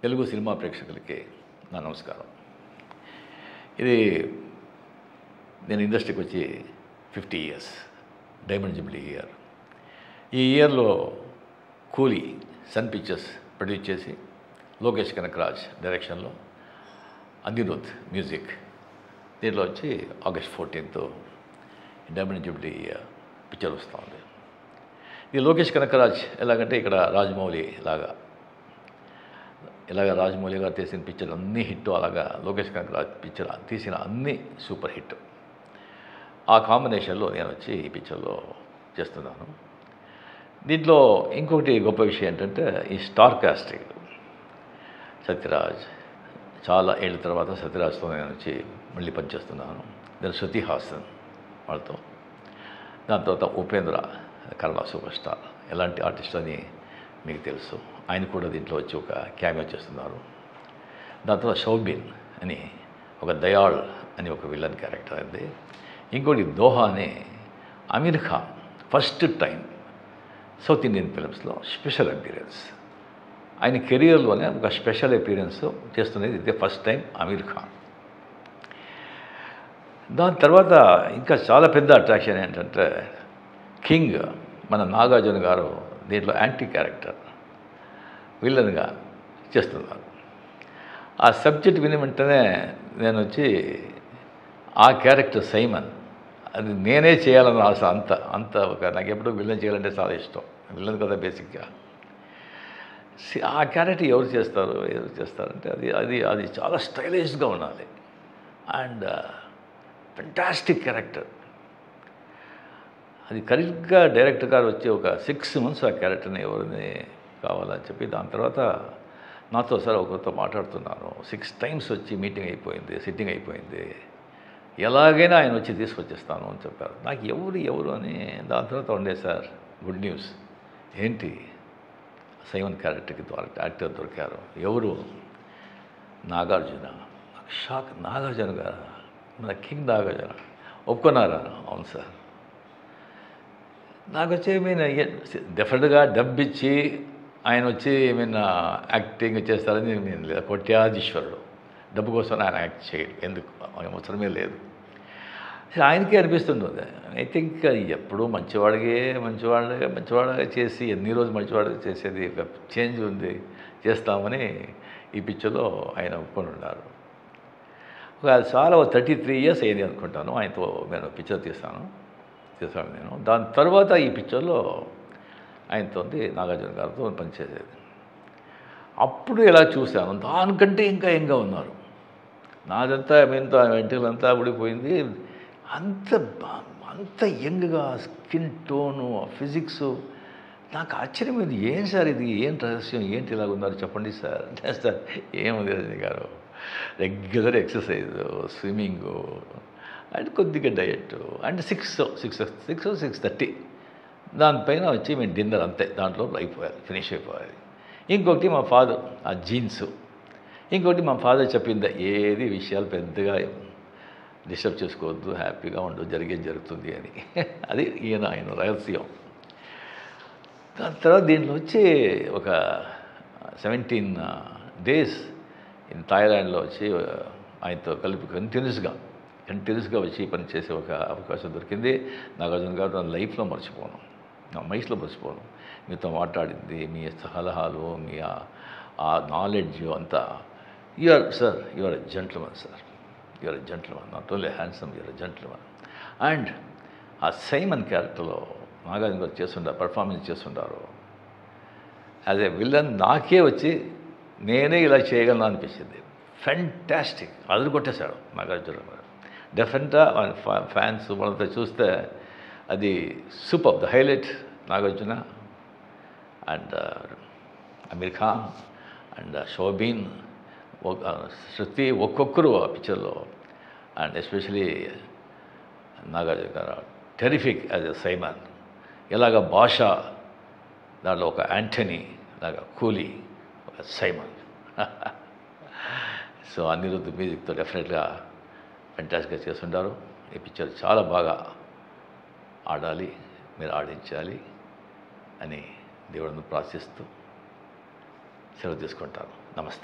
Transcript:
Telugu cinema ప్రేక్షకులకి నా నమస్కారం. ఇది నేను ఇండస్ట్రీకి వచ్చి 50 ఇయర్స్, డైమండ్ జూబ్లీ ఇయర్. ఈ ఇయర్లో కూలీ సన్ పిక్చర్స్ ప్రొడ్యూస్ చేసి లోకేష్ కనకరాజ్ డైరెక్షన్లో అనిరుద్ మ్యూజిక్, దీంట్లో వచ్చి August 14th diamond Jubilee picture వస్తుంది. ఇది లోకేష్ కనకరాజ్ ఎలాగంటే ఇక్కడ రాజమౌళి ఇలాగ రాజమౌళి గారు తీసిన పిక్చర్ అన్నీ హిట్, అలాగా లోకేష్ కనకరాజ్ పిక్చర్ తీసిన అన్నీ సూపర్ హిట్. ఆ కాంబినేషన్లో నేను వచ్చి ఈ పిక్చర్లో చేస్తున్నాను. దీంట్లో ఇంకొకటి గొప్ప విషయం ఏంటంటే ఈ స్టార్ కాస్టింగ్. సత్యరాజ్, చాలా ఏళ్ళ తర్వాత సత్యరాజ్తో నేను వచ్చి మళ్ళీ పనిచేస్తున్నాను. నేను శృతి హాసన్ వాళ్ళతో, దాని తర్వాత ఉపేంద్ర కన్నడ సూపర్ స్టార్, ఎలాంటి ఆర్టిస్ట్ అని మీకు తెలుసు, ఆయన కూడా దీంట్లో వచ్చి ఒక క్యామియో చేస్తున్నారు. దాని తర్వాత షౌబీన్ అని ఒక దయాళ్ అని ఒక విలన్ క్యారెక్టర్ అయింది. ఇంకోటి దోహా అని Aamir Khan first time south Indian ఫిలిమ్స్లో స్పెషల్ అపీరెన్స్, ఆయన కెరియర్లోనే ఒక స్పెషల్ అపీరెన్స్ చేస్తున్నది ఇదే ఫస్ట్ టైం అమీర్ ఖాన్. దాని తర్వాత ఇంకా చాలా పెద్ద అట్రాక్షన్ ఏంటంటే కింగ్ మన నాగార్జున గారు దీంట్లో యాంటీ క్యారెక్టర్ విలన్గా చేస్తున్నారు. ఆ సబ్జెక్ట్ విని వెంటనే నేను వచ్చి ఆ క్యారెక్టర్ సైమన్, అది నేనే చేయాలని ఆశ. అంత ఒక నాకు ఎప్పుడూ విలన్ చేయాలంటే చాలా ఇష్టం, విలన్ కదా బేసిక్గా. ఆ క్యారెక్టర్ ఎవరు చేస్తారంటే అది చాలా స్టైలిష్గా ఉండాలి అండ్ ఫెంటాస్టిక్ క్యారెక్టర్. అది కరెక్ట్గా డైరెక్టర్ గారు వచ్చి ఒక 6 months ఆ క్యారెక్టర్ని ఎవరిని కావాలని చెప్పి, దాని తర్వాత నాతో సార్ ఒకరితో మాట్లాడుతున్నాను. 6 times వచ్చి మీటింగ్ అయిపోయింది, సిట్టింగ్ అయిపోయింది, ఎలాగైనా ఆయన వచ్చి తీసుకొచ్చేస్తాను అని చెప్పారు. నాకు ఎవరు అని. దాని తర్వాత ఉండే సార్ గుడ్ న్యూస్, ఏంటి సైమన్ క్యారెక్టర్కి యాక్టర్ దొరికారు. ఎవరు? నాగార్జున. నాకు షాక్. నాగార్జున గారు, మన కింగ్ నాగార్జున ఒప్పుకున్నారా? అవును సార్. నాకు వచ్చి డెఫినెట్గా డబ్బు ఇచ్చి ఆయన వచ్చి యాక్టింగ్ చేస్తారని నేను లేదు. కోట్యాధీశ్వరుడు, డబ్బు కోసం ఆయన యాక్ట్ చేయడు, ఎందుకు అవసరమే లేదు. ఆయనకే అనిపిస్తుంటుంది. ఐ థింక్ ఎప్పుడూ మంచివాడిగా చేసి ఎన్ని రోజులు మంచివాడిగా చేసేది ఒక చేంజ్ ఉంది, చేస్తామని ఈ పిక్చర్లో ఆయన ఒప్పుకొని ఉన్నారు. చాలా 33 years అయింది అనుకుంటాను ఆయనతో నేను పిక్చర్ చేశాను నేను. దాని తర్వాత ఈ పిక్చర్లో ఆయనతో నాగార్జున గారితో పనిచేసేది. అప్పుడు ఎలా చూశాను, దానికంటే ఇంకా యంగ్గా ఉన్నారు. నాదంతా వెంటలంతా ఊడిపోయింది. అంత యంగ్గా, స్కిన్ టోను, ఫిజిక్స్, నాకు ఆశ్చర్యమైంది. ఏం సార్ ఇది, ఏం రహస్యం, ఏంటి ఇలాగ ఉన్నారు చెప్పండి సార్. సార్ ఏముంది రజనీ గారు, రెగ్యులర్ ఎక్సర్సైజ్, స్విమ్మింగు అండ్ కొద్దిగా డయట్ అండ్ 6:30 దానిపైన వచ్చి మేము డిన్నర్, అంతే. దాంట్లో ఫినిష్ అయిపోవాలి. ఇంకొకటి మా ఫాదర్ ఆ జీన్స్, ఇంకొకటి మా ఫాదర్ చెప్పింది, ఏది విషయాలు పెద్దగా డిస్టర్బ్ చేసుకోవద్దు, హ్యాపీగా ఉండు, జరిగేది జరుగుతుంది అని. అది ఆయన రహస్యం. దాని తర్వాత దీంట్లో వచ్చి ఒక 17 days ఇన్ థాయిలాండ్లో వచ్చి ఆయనతో కలిపి కంటిన్యూస్గా వచ్చి పని చేసే ఒక అవకాశం దొరికింది. నాగార్జున గారు నా లైఫ్లో మర్చిపోను, నా మైస్లో మర్చిపోను. మీతో మాట్లాడింది, మీ సలహాలు, మీ ఆ నాలెడ్జ్ అంతా. You are a gentleman sir, you are a gentleman, not only handsome, you are a gentleman. And ఆ సైమన్ క్యారెక్టర్లో నాగార్జున గారు పర్ఫార్మెన్స్ చేస్తుంటారు యాజ్ ఏ విలన్. నాకే వచ్చి నేనే ఇలా చేయగలను అనిపించింది. ఫెంటాస్టిక్, అదరుకొట్టేశాడు నాగార్జున గారు. డెఫినెట్గా ఫ్యాన్స్ వాళ్ళతో చూస్తే అది super. The highlight Nagarjuna and Aamir Khan and షోబీన్, శృతి, ఒక్కొక్కరు ఆ పిక్చర్లో. అండ్ ఎస్పెషలీ నాగార్జున గారు టెరిఫిక్ యాజ్ ఎ సైమన్. ఎలాగ భాష, దాంట్లో ఒక యాంటనీ లాగా కూలీ, ఒక సైమన్. సో అనిరుద్ మ్యూజిక్తో డెఫినెట్గా ఫెంటాస్టిక్గా చేస్తుంటారు. ఈ పిక్చర్ చాలా బాగా ఆడాలి, మీరు ఆడించాలి అని దేవుడిని ప్రార్థిస్తూ సెలవు తీసుకుంటాను. నమస్తే.